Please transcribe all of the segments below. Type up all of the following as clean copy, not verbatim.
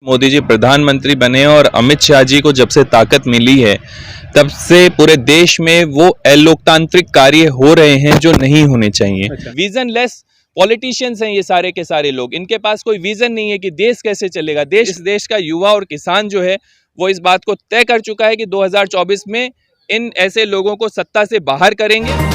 मोदी जी प्रधानमंत्री बने और अमित शाह जी को जब से ताकत मिली है तब से पूरे देश में वो अलोकतांत्रिक कार्य हो रहे हैं जो नहीं होने चाहिए। विजन लेस पॉलिटिशियंस हैं ये सारे के सारे लोग। इनके पास कोई विजन नहीं है कि देश कैसे चलेगा। देश का युवा और किसान जो है वो इस बात को तय कर चुका है कि 2024 में इन ऐसे लोगों को सत्ता से बाहर करेंगे।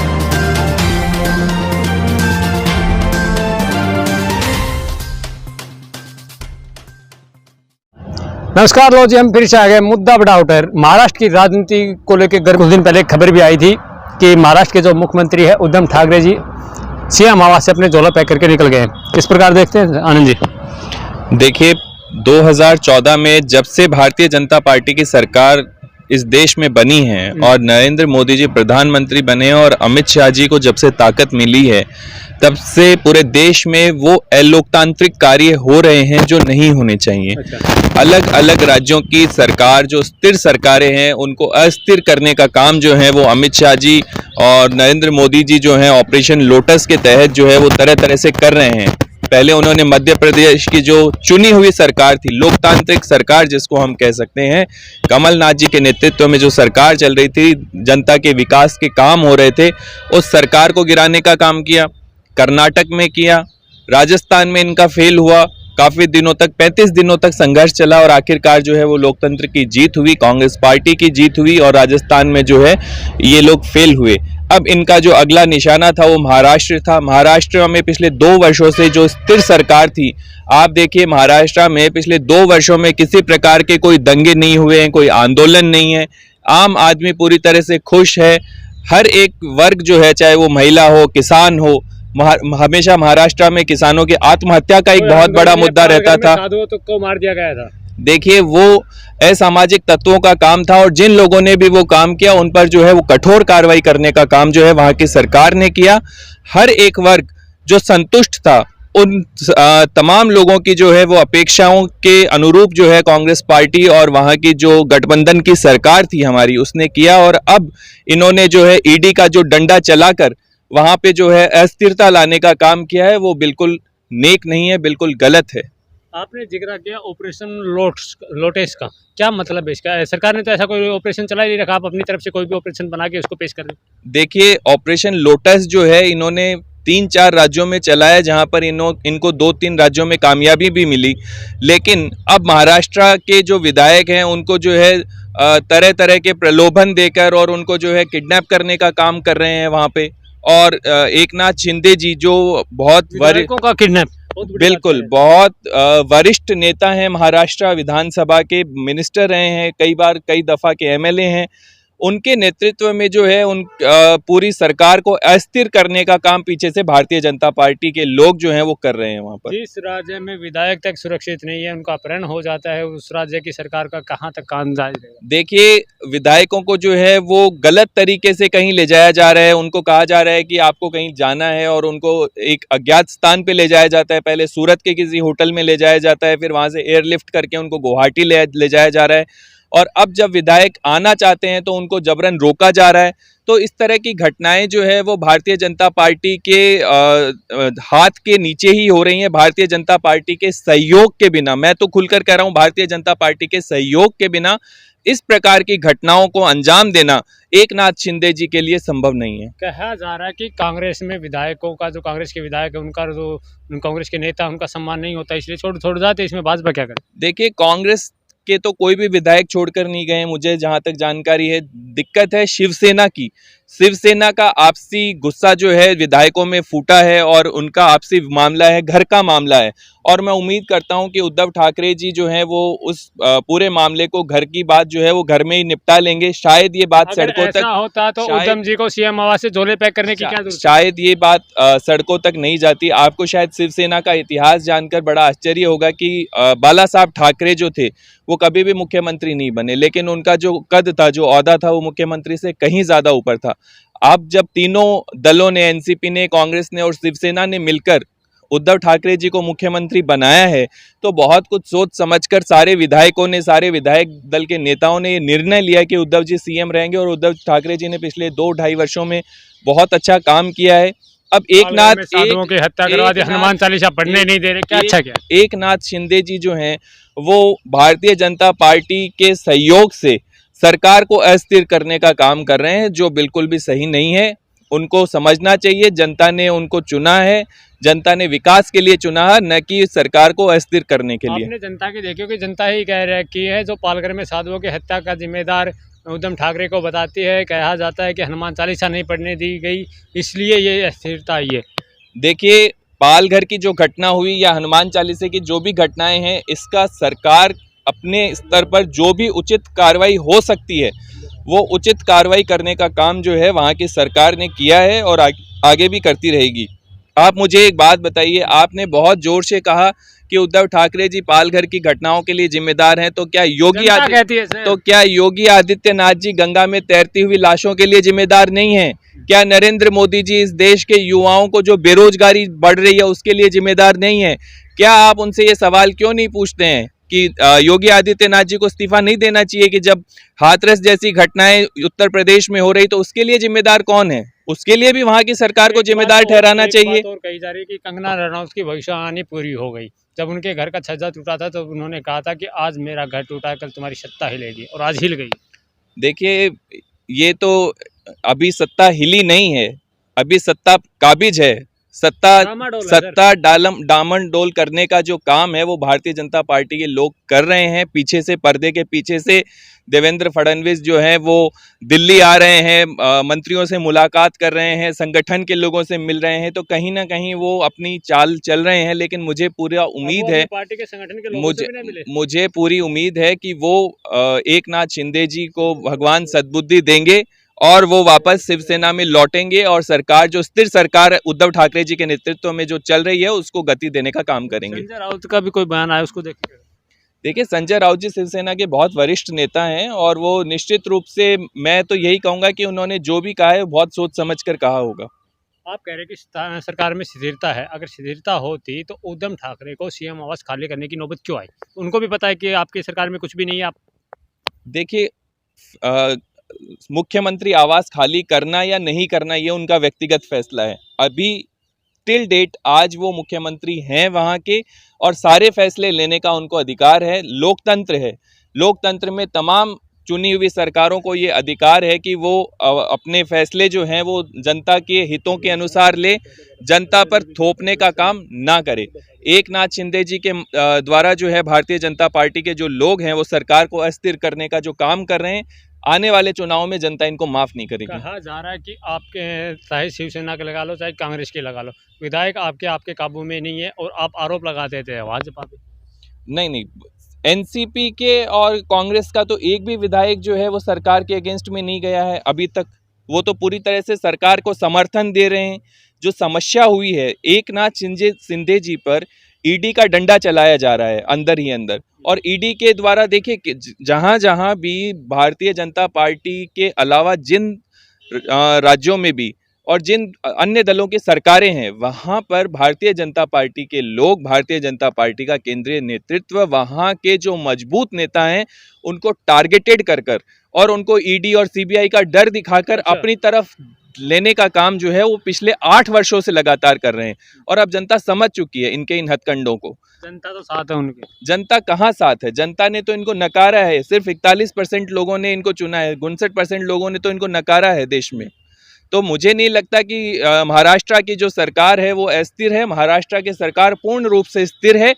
नमस्कार लो जी, हम फिर से आ गए मुद्दा बड़ा उठर। महाराष्ट्र की राजनीति को लेकर कुछ दिन पहले एक खबर भी आई थी कि महाराष्ट्र के जो मुख्यमंत्री है उद्धव ठाकरे जी सीएम आवास से अपने झोला पैक करके निकल गए। किस प्रकार देखते हैं आनंद जी? देखिए, 2014 में जब से भारतीय जनता पार्टी की सरकार इस देश में बनी है और नरेंद्र मोदी जी प्रधानमंत्री बने और अमित शाह जी को जब से ताकत मिली है तब से पूरे देश में वो अलोकतांत्रिक कार्य हो रहे हैं जो नहीं होने चाहिए। अलग अलग राज्यों की सरकार जो स्थिर सरकारें हैं उनको अस्थिर करने का काम जो है वो अमित शाह जी और नरेंद्र मोदी जी जो है ऑपरेशन लोटस के तहत जो है वो तरह तरह से कर रहे हैं। पहले उन्होंने मध्य प्रदेश की जो चुनी हुई सरकार थी, लोकतांत्रिक सरकार जिसको हम कह सकते हैं, कमलनाथ जी के नेतृत्व में जो सरकार चल रही थी, जनता के विकास के काम हो रहे थे, उस सरकार को गिराने का काम किया। कर्नाटक में किया, राजस्थान में इनका फेल हुआ। काफी दिनों तक 35 दिनों तक संघर्ष चला और आखिरकार जो है वो लोकतंत्र की जीत हुई, कांग्रेस पार्टी की जीत हुई और राजस्थान में जो है ये लोग फेल हुए। अब इनका जो अगला निशाना था वो महाराष्ट्र था। महाराष्ट्र में पिछले 2 वर्षों से जो स्थिर सरकार थी, आप देखिए महाराष्ट्र में पिछले 2 वर्षों में किसी प्रकार के कोई दंगे नहीं हुए हैं, कोई आंदोलन नहीं है। आम आदमी पूरी तरह से खुश है। हर एक वर्ग जो है, चाहे वो महिला हो, किसान हो, हमेशा महाराष्ट्र में किसानों की आत्महत्या का एक बहुत बड़ा मुद्दा रहता था। तो को मार दिया गया था। देखिए, वो असामाजिक तत्वों का काम था और जिन लोगों ने भी वो काम किया उन पर जो है वो कठोर कार्रवाई करने का काम जो है वहां की सरकार ने किया। हर एक वर्ग जो संतुष्ट था, उन तमाम लोगों की जो है वो अपेक्षाओं के अनुरूप जो है कांग्रेस पार्टी और वहां की जो गठबंधन की सरकार थी हमारी, उसने किया। और अब इन्होंने जो है ईडी का जो डंडा चलाकर वहां पे जो है अस्थिरता लाने का काम किया है, वो बिल्कुल नेक नहीं है, बिल्कुल गलत है। आपने जिक्र किया ऑपरेशन लोटस का, क्या मतलब है इसका? सरकार ने तो ऐसा कोई ऑपरेशन चला ही नहीं रखा। आप अपनी तरफ से कोई भी ऑपरेशन बना के उसको पेश कर रहे हैं। देखिए, ऑपरेशन लोटस जो है इन्होंने 3-4 राज्यों में चलाया, जहां पर इनको 2-3 राज्यों में कामयाबी भी मिली। लेकिन अब महाराष्ट्र के जो विधायक हैं उनको जो है तरह तरह के प्रलोभन देकर और उनको जो है किडनैप करने का काम कर रहे हैं वहां पे। और एकनाथ शिंदे जी जो बहुत बिल्कुल बहुत वरिष्ठ नेता हैं, महाराष्ट्र विधानसभा के मिनिस्टर रहे हैं, कई बार कई दफा के एमएलए हैं, उनके नेतृत्व में जो है उन पूरी सरकार को अस्थिर करने का काम पीछे से भारतीय जनता पार्टी के लोग जो हैं वो कर रहे हैं वहां पर। जिस राज्य में विधायक तक सुरक्षित नहीं है, उनका अपहरण हो जाता है, उस राज्य की सरकार का कहां तक काम जारी रहेगा? देखिए, विधायकों को जो है वो गलत तरीके से कहीं ले जाया जा रहा है। उनको कहा जा रहा है कि आपको कहीं जाना है और उनको एक अज्ञात स्थान पे ले जाया जाता है। पहले सूरत के किसी होटल में ले जाया जाता है, फिर वहां से एयरलिफ्ट करके उनको गुवाहाटी ले जाया जा रहा है और अब जब विधायक आना चाहते हैं तो उनको जबरन रोका जा रहा है। तो इस तरह की घटनाएं जो है वो भारतीय जनता पार्टी के हाथ के नीचे ही हो रही हैं। भारतीय जनता पार्टी के सहयोग के बिना, मैं तो खुलकर कह रहा हूं, भारतीय जनता पार्टी के सहयोग के बिना इस प्रकार की घटनाओं को अंजाम देना एकनाथ शिंदे जी के लिए संभव नहीं है। कहा जा रहा है कि कांग्रेस में विधायकों का, जो कांग्रेस के विधायक है उनका, जो कांग्रेस के नेता उनका सम्मान नहीं होता, इसलिए छोड़ जाते। इसमें भाजपा क्या करे? देखिए, कांग्रेस के तो कोई भी विधायक छोड़कर नहीं गए, मुझे जहां तक जानकारी है। दिक्कत है शिवसेना की। शिवसेना का आपसी गुस्सा जो है विधायकों में फूटा है और उनका आपसी मामला है, घर का मामला है। और मैं उम्मीद करता हूं कि उद्धव ठाकरे जी जो है वो उस पूरे मामले को, घर की बात जो है वो घर में ही निपटा लेंगे। शायद ये बात सड़कों तक होता तो उद्धव जी को सीएम आवास से झोले पैक करने की क्या जरूरत? शायद ये बात सड़कों तक नहीं जाती। आपको शायद शिवसेना का इतिहास जानकर बड़ा आश्चर्य होगा कि बाला साहब ठाकरे जो थे वो कभी भी मुख्यमंत्री नहीं बने, लेकिन उनका जो कद था, जो ओहदा था, वो मुख्यमंत्री से कहीं ज्यादा ऊपर था। अब जब तीनों दलों ने, एनसीपी ने, कांग्रेस ने और शिवसेना ने मिलकर उद्धव ठाकरे जी को मुख्यमंत्री बनाया है, तो बहुत कुछ सोच समझकर सारे विधायकों ने, सारे विधायक दल के नेताओं ने ये निर्णय लिया कि उद्धव जी सीएम रहेंगे। और उद्धव ठाकरे जी ने पिछले 2-2.5 वर्षों में बहुत अच्छा काम किया है। अब एकनाथ साधुओं की हत्या करवा दी, हनुमान चालीसा पढ़ने नहीं दे रहे, क्या अच्छा क्या? एकनाथ शिंदे जी जो हैं वो भारतीय जनता पार्टी के सहयोग से सरकार को अस्थिर करने का काम कर रहे हैं, जो बिल्कुल भी सही नहीं है। उनको समझना चाहिए जनता ने उनको चुना है, जनता ने विकास के लिए चुना है, न कि सरकार को अस्थिर करने के लिए। आपने जनता की देखी कि जनता ही कह रही है जो पालघर में साधुओं की हत्या का जिम्मेदार उद्धव ठाकरे को बताती है, कहा जाता है कि हनुमान चालीसा नहीं पढ़ने दी गई, इसलिए ये अस्थिरता आई है। देखिए, पालघर की जो घटना हुई या हनुमान चालीसा की जो भी घटनाएं हैं, इसका सरकार अपने स्तर पर जो भी उचित कार्रवाई हो सकती है वो उचित कार्रवाई करने का काम जो है वहाँ की सरकार ने किया है और आगे भी करती रहेगी। आप मुझे एक बात बताइए, आपने बहुत जोर से कहा कि उद्धव ठाकरे जी पालघर की घटनाओं के लिए जिम्मेदार हैं, तो क्या योगी आदित्यनाथ जी गंगा में तैरती हुई लाशों के लिए जिम्मेदार नहीं हैं? क्या नरेंद्र मोदी जी इस देश के युवाओं को जो बेरोजगारी बढ़ रही है उसके लिए जिम्मेदार नहीं है? क्या आप उनसे ये सवाल क्यों नहीं पूछते हैं कि योगी आदित्यनाथ जी को इस्तीफा नहीं देना चाहिए कि जब हाथरस जैसी घटनाएं उत्तर प्रदेश में हो रही तो उसके लिए जिम्मेदार कौन है? उसके लिए भी वहां की सरकार को जिम्मेदार ठहराना चाहिए। और कही जा रही है कि कंगना रनौत की भविष्यवाणी पूरी हो गई। जब उनके घर का छज्जा टूटा था तो उन्होंने कहा था कि आज मेरा घर टूटा, कल तुम्हारी सत्ता हिलेगी, और आज हिल गई। देखिए, ये तो अभी सत्ता हिली नहीं है, अभी सत्ता काबिज है। सत्ता डामन डोल करने का जो काम है वो भारतीय जनता पार्टी के लोग कर रहे हैं। पीछे से, पर्दे के पीछे से देवेंद्र फडणवीस जो है वो दिल्ली आ रहे हैं, मंत्रियों से मुलाकात कर रहे हैं, संगठन के लोगों से मिल रहे हैं, तो कहीं ना कहीं वो अपनी चाल चल रहे हैं। लेकिन मुझे पूरा उम्मीद है, पार्टी के संगठन के लोगों से भी नहीं मिले। मुझे पूरी उम्मीद है कि वो एकनाथ शिंदे जी को भगवान सद्बुद्धि देंगे और वो वापस शिवसेना में लौटेंगे और सरकार, जो स्थिर सरकार उद्धव ठाकरे जी के नेतृत्व में जो चल रही है, उसको गति देने का काम करेंगे। संजय राउत का भी कोई बयान आया, उसको देखिए, संजय राउत जी शिवसेना के बहुत वरिष्ठ नेता हैं और वो निश्चित रूप से, मैं तो यही कहूंगा कि उन्होंने जो भी कहा है बहुत सोच समझ कर कहा होगा। आप कह रहे हैं कि सरकार में स्थिरता है, अगर स्थिरता होती तो उद्धव ठाकरे को सीएम आवास खाली करने की नौबत क्यों आई? उनको भी पता है कि आपकी सरकार में कुछ भी नहीं है। आप देखिए, मुख्यमंत्री आवास खाली करना या नहीं करना ये उनका व्यक्तिगत फैसला है। अभी टिल डेट आज वो मुख्यमंत्री हैं वहाँ के और सारे फैसले लेने का उनको अधिकार है। लोकतंत्र है, लोकतंत्र में तमाम चुनी हुई सरकारों को ये अधिकार है कि वो अपने फैसले जो हैं वो जनता के हितों के अनुसार ले, जनता पर थोपने का काम ना करे। एकनाथ शिंदे जी के द्वारा जो है भारतीय जनता पार्टी के जो लोग हैं वो सरकार को अस्थिर करने का जो काम कर रहे हैं, आने वाले चुनाव में जनता इनको माफ नहीं करेगी। कहा जा रहा है कि आपके, चाहे शिवसेना के लगा लो चाहे कांग्रेस के लगा लो, विधायक आपके काबू में नहीं है और आप आरोप लगा देते हैं भाजपा पे। नहीं, एनसीपी के और कांग्रेस का तो एक भी विधायक जो है वो सरकार के अगेंस्ट में नहीं गया है अभी तक। वो तो पूरी तरह से सरकार को समर्थन दे रहे हैं। जो समस्या हुई है, एकनाथ शिंदे जी पर ईडी का डंडा चलाया जा रहा है अंदर ही अंदर, और ईडी के द्वारा देखिए जहां जहां भी भारतीय जनता पार्टी के अलावा जिन राज्यों में भी और जिन अन्य दलों की सरकारें हैं वहां पर भारतीय जनता पार्टी के लोग, भारतीय जनता पार्टी का केंद्रीय नेतृत्व, वहां के जो मजबूत नेता हैं उनको टारगेटेड कर और उनको ईडी और सीबीआई का डर दिखाकर अपनी तरफ लेने का काम जो है वो पिछले 8 वर्षों से लगातार कर रहे हैं। और अब जनता समझ चुकी है इनके इन हथकंडों को। जनता तो साथ है उनके। जनता कहाँ साथ है? जनता ने तो इनको नकारा है। सिर्फ 41% लोगों ने इनको चुना है, 59% लोगों ने तो इनको नकारा है देश में। तो मुझे नहीं लगता कि महाराष्ट्र की जो सरकार है वो अस्थिर है। महाराष्ट्र की सरकार पूर्ण रूप से स्थिर है।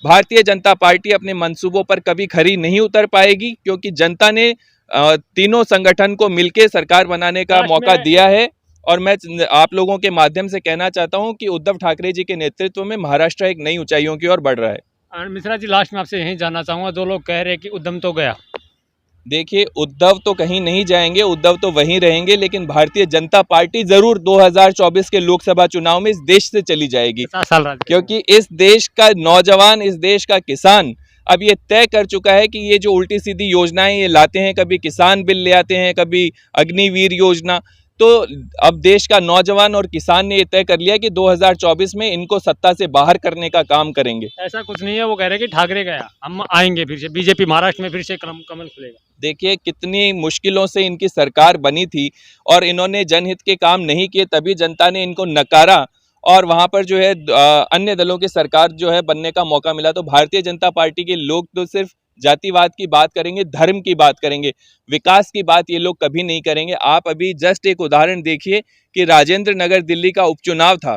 भारतीय जनता पार्टी अपने मंसूबों पर कभी खरी नहीं उतर पाएगी, क्योंकि जनता ने तीनों संगठन को मिलकर सरकार बनाने का मौका दिया है। और मैं आप लोगों के माध्यम से कहना चाहता हूं कि उद्धव ठाकरे जी के नेतृत्व में महाराष्ट्र एक नई ऊंचाइयों की ओर बढ़ रहा है। मिश्रा जी, लास्ट में आपसे यही जानना चाहूंगा, जो लोग कह रहे हैं कि उद्धव तो गया। देखिए, उद्धव तो कहीं नहीं जाएंगे, उद्धव तो वहीं रहेंगे, लेकिन भारतीय जनता पार्टी जरूर 2024 के लोकसभा चुनाव में इस देश से चली जाएगी। क्योंकि इस देश का नौजवान, इस देश का किसान अब ये तय कर चुका है कि ये जो उल्टी सीधी योजनाएं ये लाते हैं, कभी किसान बिल ले आते हैं, कभी अग्निवीर योजना, तो अब देश का नौजवान और किसान ने ये तय कर लिया कि 2024 में इनको सत्ता से बाहर करने का काम करेंगे। ऐसा कुछ नहीं है, वो कह रहे हैं कि ठाकरे गया, हम आएंगे फिर से, बीजेपी महाराष्ट्र में फिर से कमल खुलेगा। देखिए कितनी मुश्किलों से इनकी सरकार बनी थी और इन्होंने जनहित के काम नहीं किए, तभी जनता ने इनको नकारा और वहां पर जो है अन्य दलों की सरकार जो है बनने का मौका मिला। तो भारतीय जनता पार्टी के लोग तो सिर्फ जातिवाद की बात करेंगे, धर्म की बात करेंगे, विकास की बात ये लोग कभी नहीं करेंगे। आप अभी जस्ट एक उदाहरण देखिए कि राजेंद्र नगर दिल्ली का उपचुनाव था,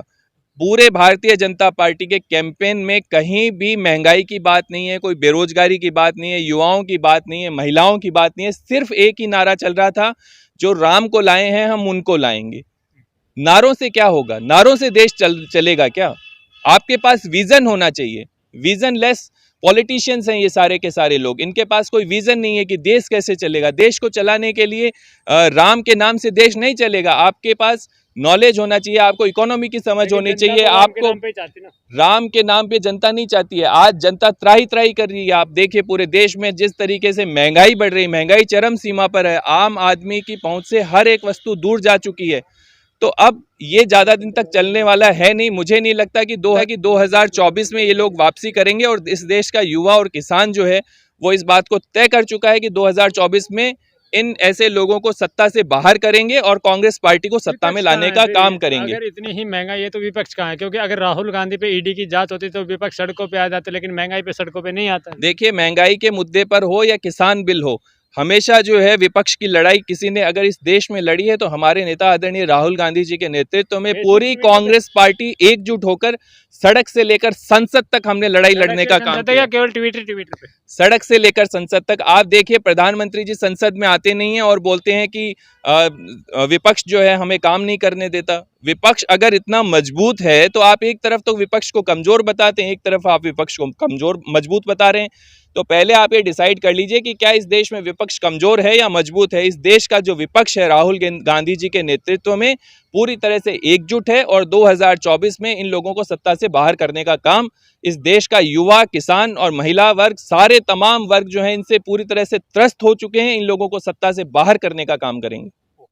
पूरे भारतीय जनता पार्टी के कैंपेन में कहीं भी महंगाई की बात नहीं है, कोई बेरोजगारी की बात नहीं है, युवाओं की बात नहीं है, महिलाओं की बात नहीं है, सिर्फ एक ही नारा चल रहा था, जो राम को लाए हैं हम उनको लाएंगे। नारों से क्या होगा? नारों से देश चलेगा क्या? आपके पास विजन होना चाहिए। विजन लेस पॉलिटिशियंस हैं ये सारे के सारे लोग, इनके पास कोई विजन नहीं है कि देश कैसे चलेगा। देश को चलाने के लिए राम के नाम से देश नहीं चलेगा। आपके पास नॉलेज होना चाहिए, आपको इकोनॉमी की समझ होनी चाहिए। आपको राम के नाम पे जनता नहीं चाहती है। आज जनता त्राही त्राही कर रही है। आप देखिए पूरे देश में जिस तरीके से महंगाई बढ़ रही है, महंगाई चरम सीमा पर है, आम आदमी की पहुंच से हर एक वस्तु दूर जा चुकी है। तो अब ये ज्यादा दिन तक चलने वाला है नहीं। मुझे नहीं लगता कि 2024 में ये लोग वापसी करेंगे और इस देश का युवा और किसान जो है वो इस बात को तय कर चुका है कि 2024 में इन ऐसे लोगों को सत्ता से बाहर करेंगे और कांग्रेस पार्टी को सत्ता में लाने का काम करेंगे। अगर इतनी ही महंगाई है तो विपक्ष कहाँ है? क्योंकि अगर राहुल गांधी पे ईडी की जांच होती तो विपक्ष सड़कों पे आ जाते, लेकिन महंगाई पे सड़कों पे नहीं आता। देखिए महंगाई के मुद्दे पर हो या किसान बिल हो, हमेशा जो है विपक्ष की लड़ाई किसी ने अगर इस देश में लड़ी है तो हमारे नेता आदरणीय राहुल गांधी जी के नेतृत्व में पूरी कांग्रेस पार्टी एकजुट होकर सड़क से लेकर संसद तक हमने लड़ाई लड़ने का काम किया। केवल ट्विटर पे सड़क से लेकर संसद तक आप देखिए, प्रधानमंत्री जी संसद में आते नहीं हैं और बोलते हैं कि विपक्ष जो है हमें काम नहीं करने देता। विपक्ष अगर इतना मजबूत है तो आप एक तरफ तो विपक्ष को कमजोर बताते हैं, एक तरफ आप विपक्ष को कमजोर मजबूत बता रहे हैं। तो पहले आप ये डिसाइड कर लीजिए कि क्या इस देश में विपक्ष कमजोर है या मजबूत है। इस देश का जो विपक्ष है राहुल गांधी जी के नेतृत्व में पूरी तरह से एकजुट है और 2024 में इन लोगों को सत्ता से बाहर करने का काम इस देश का युवा, किसान और महिला वर्ग, सारे तमाम वर्ग जो हैं इनसे पूरी तरह से त्रस्त हो चुके हैं। इन लोगों को सत्ता से बाहर करने का काम करेंगे।